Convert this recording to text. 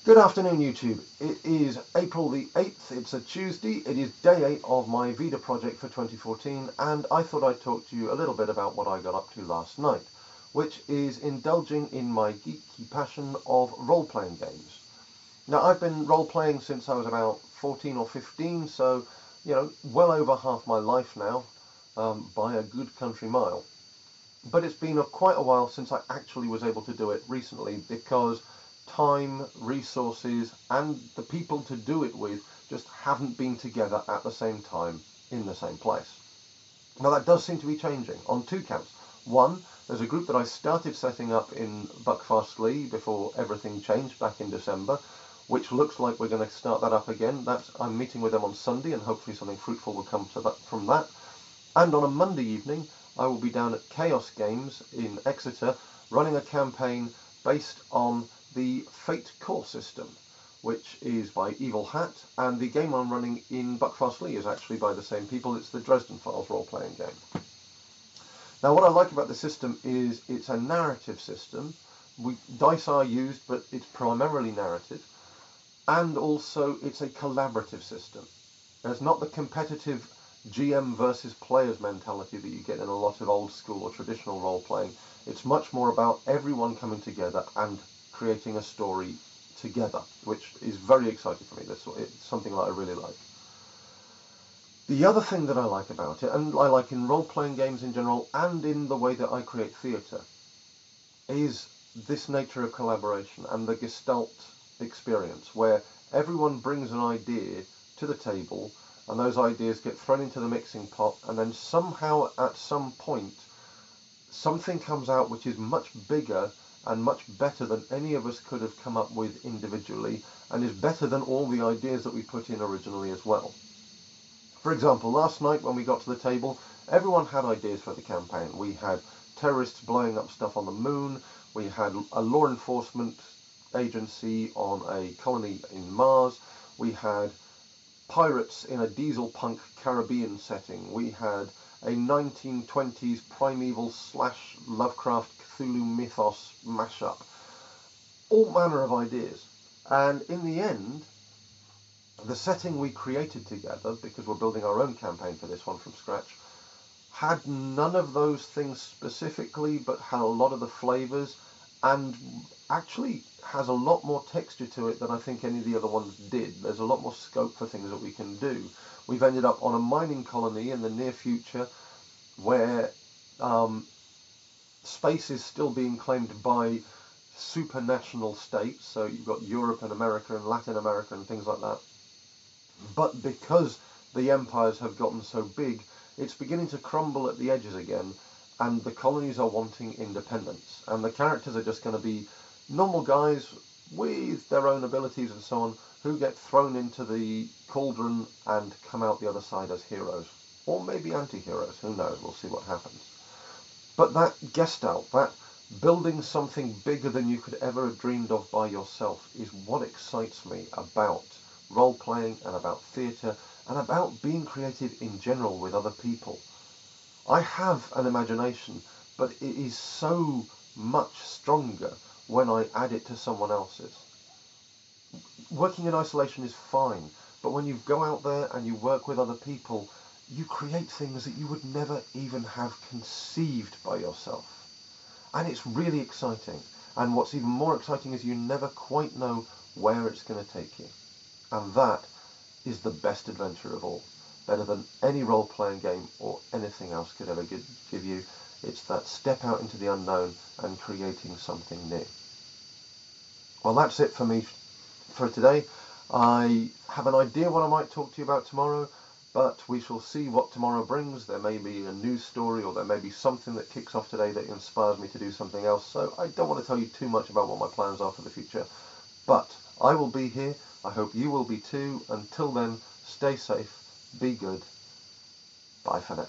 Good afternoon, YouTube. It is April the 8th, it's a Tuesday, it is day 8 of my VEDA project for 2014, and I thought I'd talk to you a little bit about what I got up to last night, which is indulging in my geeky passion of role-playing games. Now, I've been role-playing since I was about 14 or 15, so, well over half my life now, by a good country mile. But it's been quite a while since I actually was able to do it recently because time, resources, and the people to do it with just haven't been together at the same time in the same place. Now that does seem to be changing on two counts. One, there's a group that I started setting up in Buckfastleigh before everything changed back in December, which looks like we're going to start that up again. I'm meeting with them on Sunday, and hopefully something fruitful will come from that. And on a Monday evening, I will be down at Chaos Games in Exeter running a campaign based on the Fate core system, which is by Evil Hat, and the game I'm running in Buckfastleigh is actually by the same people. It's the Dresden Files role-playing game. Now, what I like about the system is it's a narrative system. Dice are used, but it's primarily narrative, and also it's a collaborative system. There's not the competitive GM versus players mentality that you get in a lot of old school or traditional role-playing. It's much more about everyone coming together and creating a story together, which is very exciting for me. It's something that I really like. The other thing that I like about it, and I like in role-playing games in general, and in the way that I create theatre, is this nature of collaboration and the Gestalt experience, where everyone brings an idea to the table, and those ideas get thrown into the mixing pot, and then somehow at some point something comes out which is much bigger and much better than any of us could have come up with individually, and is better than all the ideas that we put in originally as well. For example, last night when we got to the table, everyone had ideas for the campaign. We had terrorists blowing up stuff on the moon, we had a law enforcement agency on a colony in Mars, we had pirates in a diesel punk Caribbean setting, we had a 1920s primeval / Lovecraft Cthulhu mythos mashup. All manner of ideas. And in the end, the setting we created together, because we're building our own campaign for this one from scratch, had none of those things specifically, but had a lot of the flavours, and actually has a lot more texture to it than I think any of the other ones did. There's a lot more scope for things that we can do. We've ended up on a mining colony in the near future where space is still being claimed by supranational states, so you've got Europe and America and Latin America and things like that. But because the empires have gotten so big, it's beginning to crumble at the edges again, and the colonies are wanting independence. And the characters are just going to be normal guys with their own abilities and so on, who get thrown into the cauldron and come out the other side as heroes. Or maybe anti-heroes, who knows, we'll see what happens. But that gestalt, that building something bigger than you could ever have dreamed of by yourself, is what excites me about role-playing and about theatre and about being creative in general with other people. I have an imagination, but it is so much stronger when I add it to someone else's. Working in isolation is fine, but when you go out there and you work with other people, you create things that you would never even have conceived by yourself. And it's really exciting. And what's even more exciting is you never quite know where it's going to take you. And that is the best adventure of all. Better than any role-playing game or anything else could ever give you. It's that step out into the unknown and creating something new. Well, that's it for me for today. I have an idea what I might talk to you about tomorrow, but we shall see what tomorrow brings. There may be a news story, or there may be something that kicks off today that inspires me to do something else. So I don't want to tell you too much about what my plans are for the future. But I will be here. I hope you will be too. Until then, stay safe, be good. Bye for now.